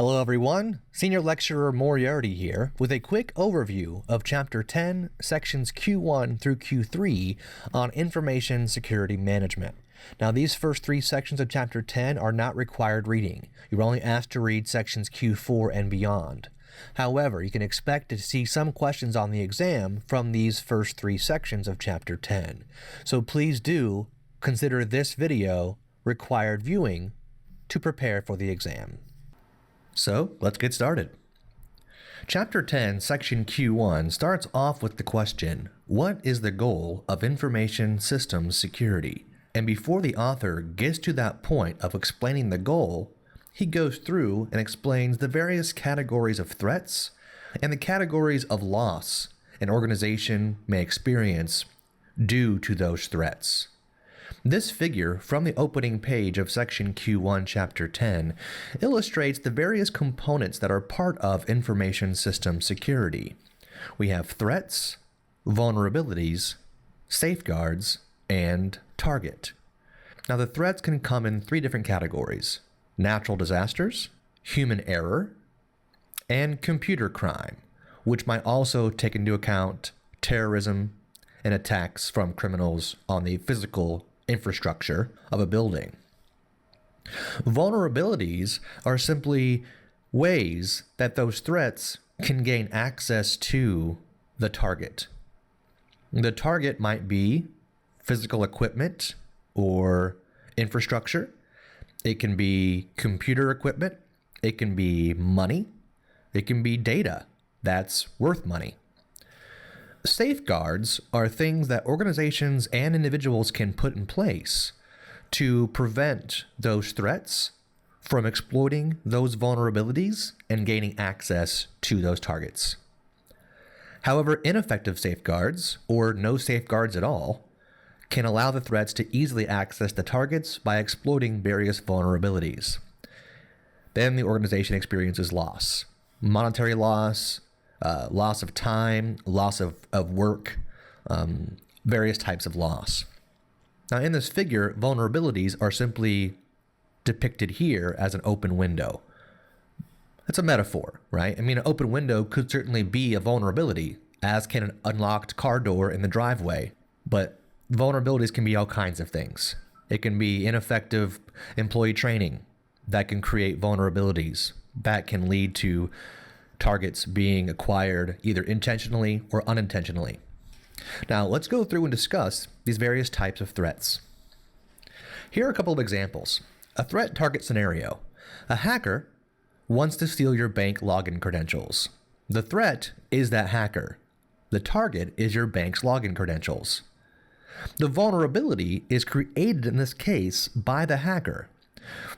Hello everyone, Senior Lecturer Moriarty here with a quick overview of Chapter 10, Sections Q1 through Q3 on Information Security Management. Now these first three sections of Chapter 10 are not required reading. You're only asked to read sections Q4 and beyond. However, you can expect to see some questions on the exam from these first three sections of Chapter 10. So please do consider this video required viewing to prepare for the exam. So let's get started. Chapter 10, Section Q1 starts off with the question, what is the goal of information systems security? And before the author gets to that point of explaining the goal, he goes through and explains the various categories of threats and the categories of loss an organization may experience due to those threats. This figure from the opening page of Section Q1, Chapter 10, illustrates the various components that are part of information system security. We have threats, vulnerabilities, safeguards, and target. Now the threats can come in three different categories: natural disasters, human error, and computer crime, which might also take into account terrorism and attacks from criminals on the physical infrastructure of a building. Vulnerabilities are simply ways that those threats can gain access to the target. The target might be physical equipment or infrastructure. It can be computer equipment. It can be money. It can be data that's worth money. Safeguards are things that organizations and individuals can put in place to prevent those threats from exploiting those vulnerabilities and gaining access to those targets. However, ineffective safeguards, or no safeguards at all, can allow the threats to easily access the targets by exploiting various vulnerabilities. Then the organization experiences loss, monetary loss, loss of time, loss of work, various types of loss. Now in this figure, vulnerabilities are simply depicted here as an open window. That's a metaphor, right? I mean, an open window could certainly be a vulnerability, as can an unlocked car door in the driveway. But vulnerabilities can be all kinds of things. It can be ineffective employee training that can create vulnerabilities that can lead to targets being acquired either intentionally or unintentionally. Now let's go through and discuss these various types of threats. Here are a couple of examples. A threat target scenario. A hacker wants to steal your bank login credentials. The threat is that hacker. The target is your bank's login credentials. The vulnerability is created in this case by the hacker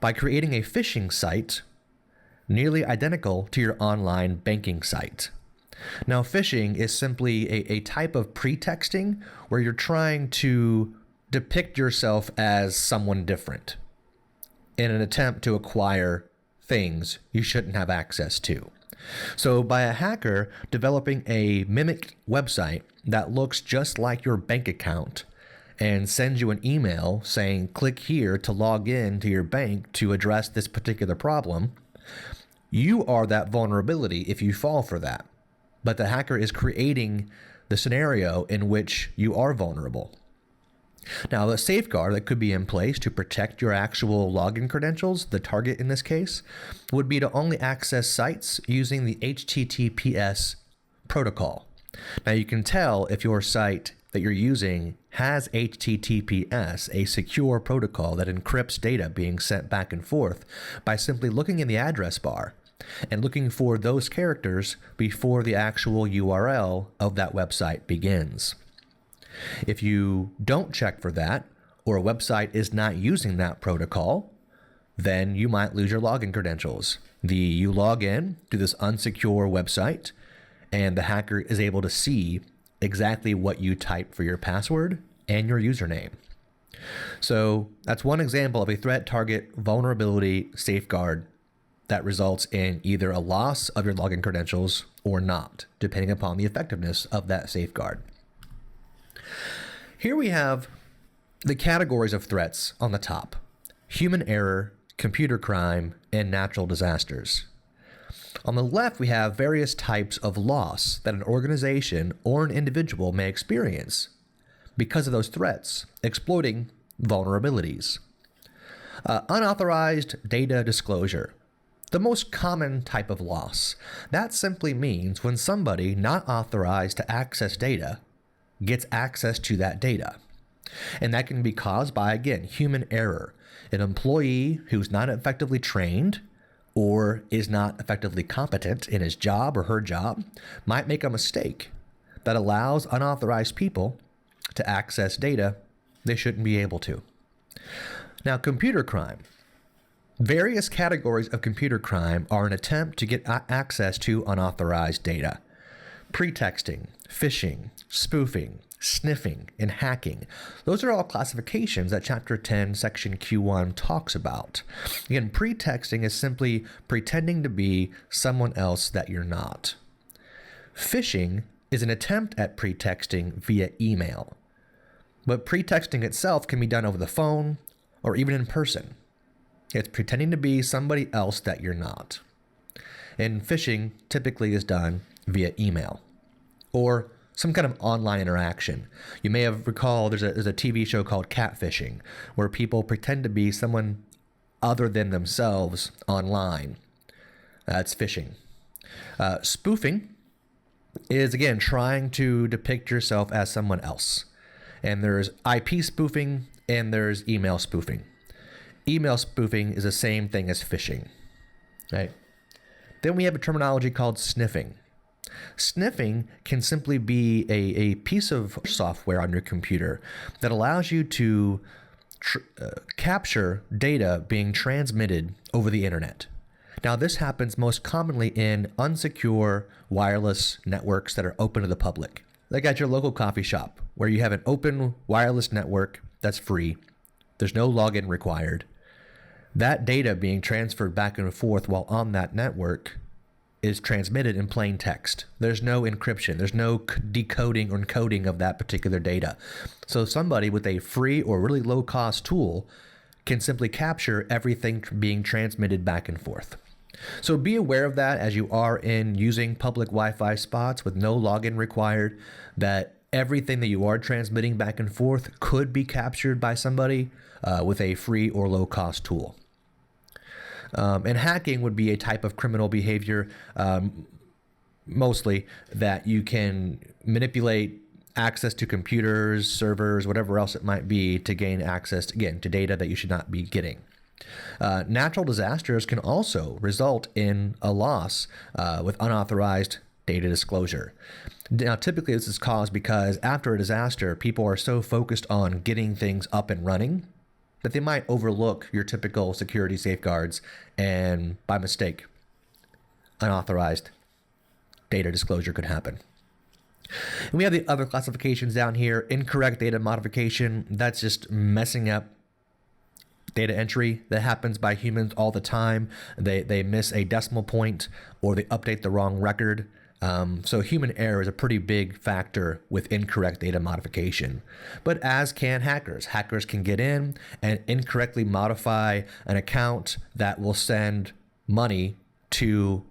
by creating a phishing site nearly identical to your online banking site. Now, phishing is simply a type of pretexting where you're trying to depict yourself as someone different in an attempt to acquire things you shouldn't have access to. So by a hacker developing a mimic website that looks just like your bank account and sends you an email saying, click here to log in to your bank to address this particular problem, you are that vulnerability if you fall for that. But the hacker is creating the scenario in which you are vulnerable. Now, the safeguard that could be in place to protect your actual login credentials, the target in this case, would be to only access sites using the HTTPS protocol. Now, you can tell if your site that you're using has HTTPS, a secure protocol that encrypts data being sent back and forth, by simply looking in the address bar and looking for those characters before the actual URL of that website begins. If you don't check for that, or a website is not using that protocol, then you might lose your login credentials. You log in to this unsecure website, and the hacker is able to see exactly what you type for your password and your username. So that's one example of a threat target vulnerability safeguard that results in either a loss of your login credentials or not, depending upon the effectiveness of that safeguard. Here we have the categories of threats on the top: human error, computer crime, and natural disasters. On the left, we have various types of loss that an organization or an individual may experience because of those threats, exploiting vulnerabilities. Unauthorized data disclosure. The most common type of loss. That simply means when somebody not authorized to access data gets access to that data. And that can be caused by, again, human error. An employee who's not effectively trained or is not effectively competent in his job or her job might make a mistake that allows unauthorized people to access data they shouldn't be able to. Now, computer crime. Various categories of computer crime are an attempt to get access to unauthorized data. Pretexting, phishing, spoofing, sniffing, and hacking. Those are all classifications that Chapter 10, Section Q1 talks about. Again, pretexting is simply pretending to be someone else that you're not. Phishing is an attempt at pretexting via email. But pretexting itself can be done over the phone or even in person. It's pretending to be somebody else that you're not. And phishing typically is done via email or some kind of online interaction. You may have recalled there's a TV show called Catfishing, where people pretend to be someone other than themselves online. That's phishing. Spoofing is, again, trying to depict yourself as someone else. And there's IP spoofing and there's email spoofing. Email spoofing is the same thing as phishing, right? Then we have a terminology called sniffing. Sniffing can simply be a piece of software on your computer that allows you to capture data being transmitted over the internet. Now, this happens most commonly in unsecure wireless networks that are open to the public. Like at your local coffee shop, where you have an open wireless network that's free. There's no login required. That data being transferred back and forth while on that network is transmitted in plain text. There's no encryption. There's no decoding or encoding of that particular data. So somebody with a free or really low-cost tool can simply capture everything being transmitted back and forth. So be aware of that as you are in using public Wi-Fi spots with no login required, that everything that you are transmitting back and forth could be captured by somebody with a free or low-cost tool. And hacking would be a type of criminal behavior, mostly that you can manipulate access to computers, servers, whatever else it might be to gain access, again, to data that you should not be getting. Natural disasters can also result in a loss with unauthorized data disclosure. Now, typically this is caused because after a disaster, people are so focused on getting things up and running that they might overlook your typical security safeguards, and by mistake, unauthorized data disclosure could happen. And we have the other classifications down here. Incorrect data modification, that's just messing up data entry that happens by humans all the time. They miss a decimal point or they update the wrong record. So human error is a pretty big factor with incorrect data modification. But as can hackers. Hackers can get in and incorrectly modify an account that will send money to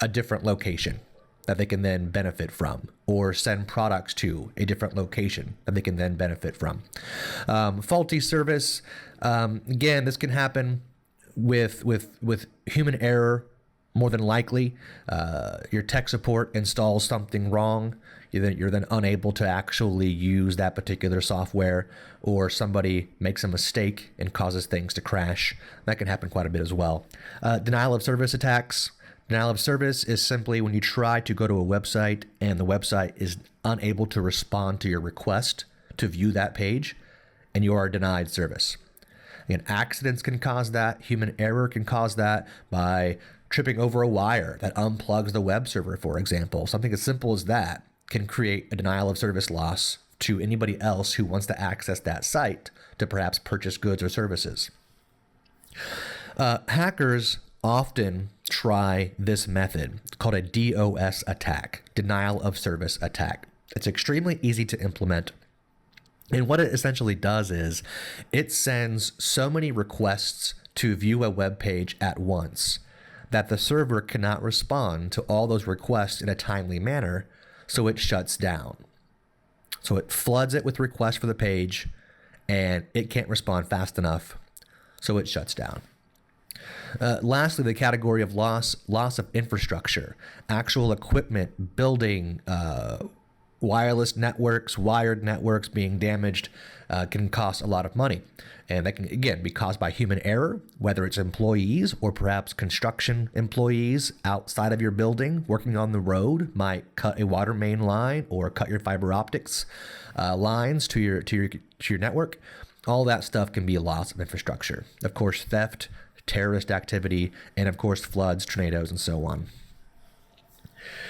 a different location that they can then benefit from, or send products to a different location that they can then benefit from. Faulty service, again, this can happen with human error. More than likely, your tech support installs something wrong. You're then unable to actually use that particular software, or somebody makes a mistake and causes things to crash. That can happen quite a bit as well. Denial of service attacks. Denial of service is simply when you try to go to a website and the website is unable to respond to your request to view that page, and you are denied service. Again, accidents can cause that. Human error can cause that by tripping over a wire that unplugs the web server, for example. Something as simple as that can create a denial of service loss to anybody else who wants to access that site to perhaps purchase goods or services. Hackers often try this method called a DOS attack, denial of service attack. It's extremely easy to implement. And what it essentially does is it sends so many requests to view a web page at once that the server cannot respond to all those requests in a timely manner, so it shuts down. So it floods it with requests for the page, and it can't respond fast enough, so it shuts down. Lastly, the category of loss of infrastructure, actual equipment, building, wireless networks, wired networks being damaged can cost a lot of money. And that can, again, be caused by human error, whether it's employees or perhaps construction employees outside of your building working on the road might cut a water main line or cut your fiber optics lines to your network. All that stuff can be a loss of infrastructure. Of course, theft, terrorist activity, and of course, floods, tornadoes, and so on.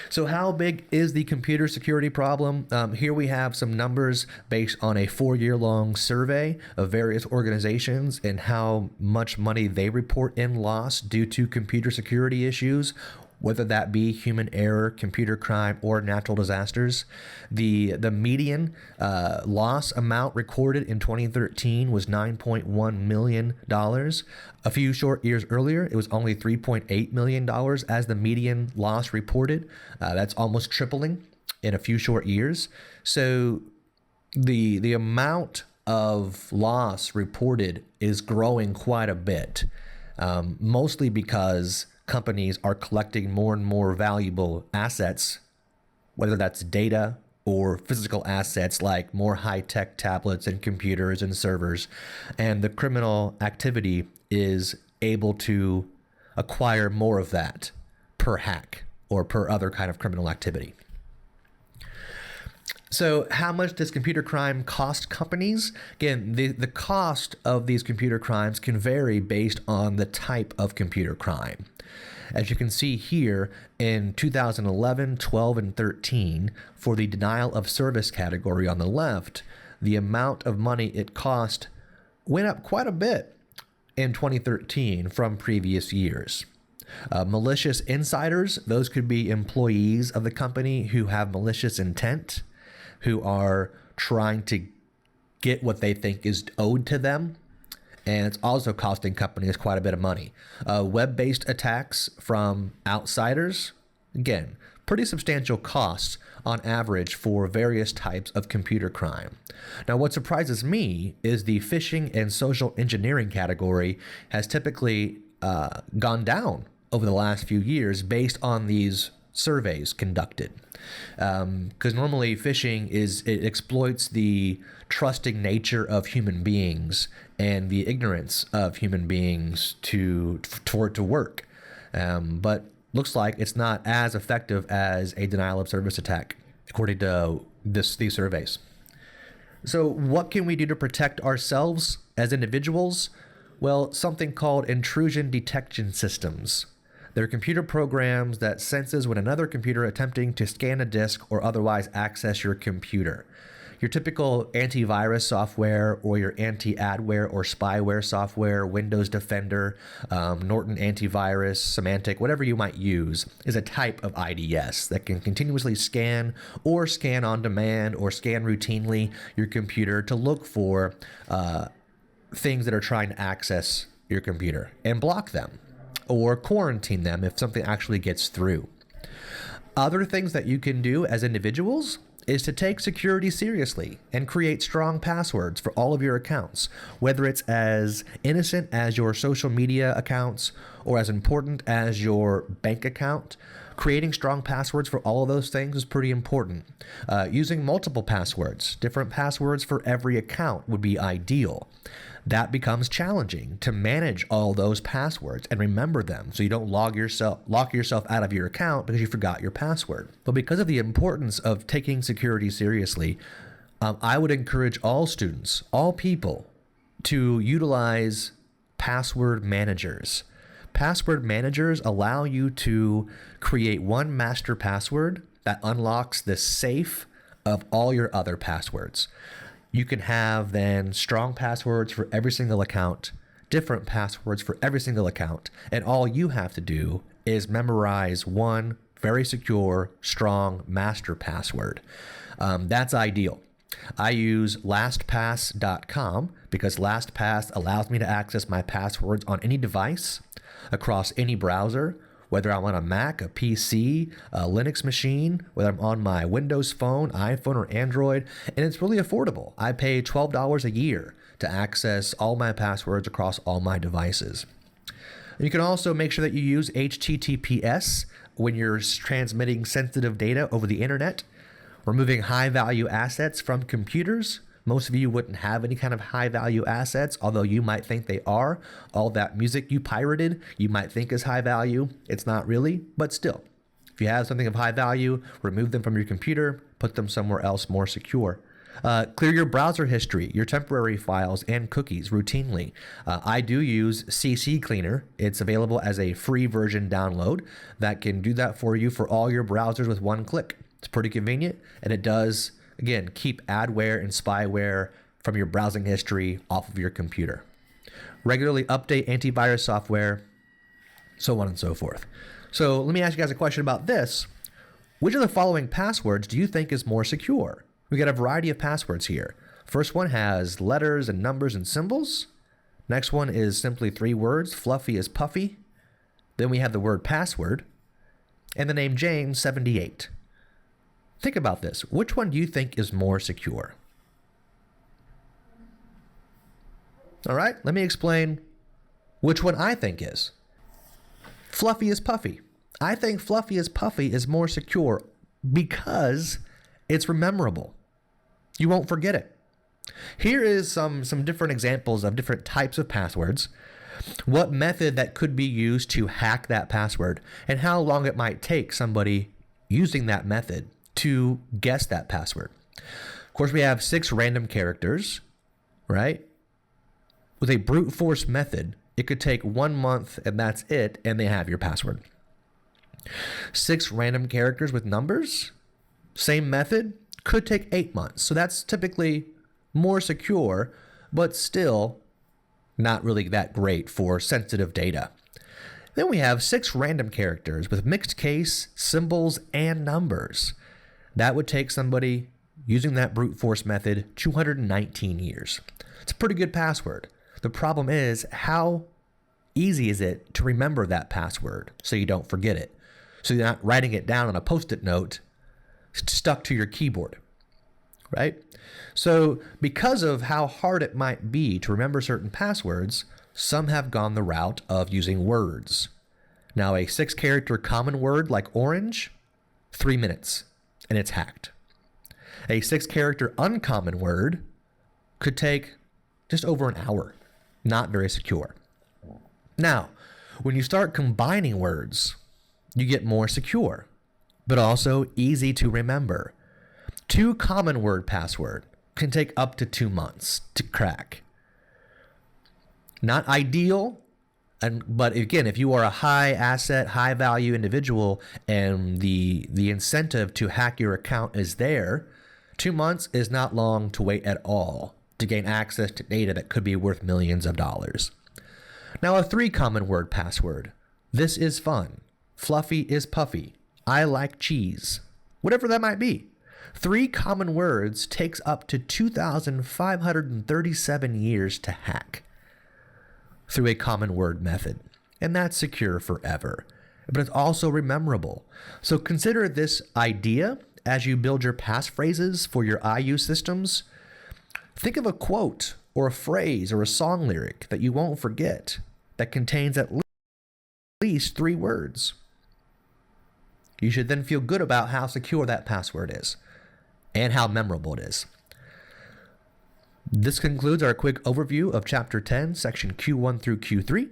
So how big is the computer security problem? Here we have some numbers based on a 4-year-long survey of various organizations and how much money they report in loss due to computer security issues, whether that be human error, computer crime, or natural disasters. The median loss amount recorded in 2013 was $9.1 million. A few short years earlier, it was only $3.8 million as the median loss reported. That's almost tripling in a few short years. So the amount of loss reported is growing quite a bit, mostly because companies are collecting more and more valuable assets, whether that's data or physical assets like more high-tech tablets and computers and servers, and the criminal activity is able to acquire more of that per hack or per other kind of criminal activity. So how much does computer crime cost companies? Again, the cost of these computer crimes can vary based on the type of computer crime. As you can see here, in 2011, 12, and 13, for the denial of service category on the left, the amount of money it cost went up quite a bit in 2013 from previous years. Malicious insiders, those could be employees of the company who have malicious intent, who are trying to get what they think is owed to them. And it's also costing companies quite a bit of money. Web-based attacks from outsiders, again, pretty substantial costs on average for various types of computer crime. Now, what surprises me is the phishing and social engineering category has typically gone down over the last few years based on these surveys conducted. Because normally phishing it exploits the trusting nature of human beings and the ignorance of human beings for it to work. But looks like it's not as effective as a denial of service attack, according to these surveys. So what can we do to protect ourselves as individuals? Well, something called intrusion detection systems. They're computer programs that senses when another computer attempting to scan a disk or otherwise access your computer. Your typical antivirus software or your anti-adware or spyware software, Windows Defender, Norton Antivirus, Symantec, whatever you might use, is a type of IDS that can continuously scan or scan on demand or scan routinely your computer to look for things that are trying to access your computer and block them, or quarantine them if something actually gets through. Other things that you can do as individuals is to take security seriously and create strong passwords for all of your accounts, whether it's as innocent as your social media accounts or as important as your bank account. Creating strong passwords for all of those things is pretty important. Using multiple passwords, different passwords for every account would be ideal. That becomes challenging to manage all those passwords and remember them so you don't lock yourself out of your account because you forgot your password. But because of the importance of taking security seriously, I would encourage all students, all people, to utilize password managers. Password managers allow you to create one master password that unlocks the safe of all your other passwords. You can have then strong passwords for every single account, different passwords for every single account, and all you have to do is memorize one very secure, strong master password. That's ideal. I use LastPass.com because LastPass allows me to access my passwords on any device. across any browser, whether I'm on a Mac, a PC, a Linux machine, whether I'm on my Windows phone, iPhone, or Android, and it's really affordable. I pay $12 a year to access all my passwords across all my devices. You can also make sure that you use HTTPS when you're transmitting sensitive data over the internet, removing high-value assets from computers. Most of you wouldn't have any kind of high-value assets, although you might think they are. All that music you pirated, you might think is high value. It's not really, but still. If you have something of high value, remove them from your computer, put them somewhere else more secure. Clear your browser history, your temporary files, and cookies routinely. I do use CC Cleaner. It's available as a free version download that can do that for you for all your browsers with one click. It's pretty convenient, and it does, again, keep adware and spyware from your browsing history off of your computer. Regularly update antivirus software, so on and so forth. So let me ask you guys a question about this. Which of the following passwords do you think is more secure? We got a variety of passwords here. First one has letters and numbers and symbols. Next one is simply 3 words, fluffy as puffy. Then we have the word password and the name James 78. Think about this. Which one do you think is more secure? All right, let me explain which one I think is. Fluffy as puffy. I think fluffy as puffy is more secure because it's rememberable. You won't forget it. Here is some different examples of different types of passwords, what method that could be used to hack that password, and how long it might take somebody using that method to guess that password. Of course, we have 6 random characters, right? With a brute force method, it could take 1 month and that's it, and they have your password. 6 random characters with numbers, same method, could take 8 months. So that's typically more secure, but still not really that great for sensitive data. Then we have 6 random characters with mixed case, symbols, and numbers. That would take somebody using that brute force method 219 years. It's a pretty good password. The problem is, how easy is it to remember that password so you don't forget it? So you're not writing it down on a Post-it note stuck to your keyboard, right? So because of how hard it might be to remember certain passwords, some have gone the route of using words. Now, a 6-character common word like orange, 3 minutes, and it's hacked. A 6-character uncommon word could take just over an hour. Not very secure. Now, when you start combining words, you get more secure, but also easy to remember. 2 common word password can take up to 2 months to crack. Not ideal, but again, if you are a high asset, high value individual and the incentive to hack your account is there, 2 months is not long to wait at all to gain access to data that could be worth millions of dollars. Now, a 3 common word password. This is fun. Fluffy is puffy. I like cheese. Whatever that might be. 3 common words takes up to 2,537 years to hack through a common word method. And that's secure forever. But it's also rememberable. So consider this idea as you build your passphrases for your IU systems. Think of a quote or a phrase or a song lyric that you won't forget that contains at least 3 words. You should then feel good about how secure that password is and how memorable it is. This concludes our quick overview of Chapter 10, Section Q1 through Q3.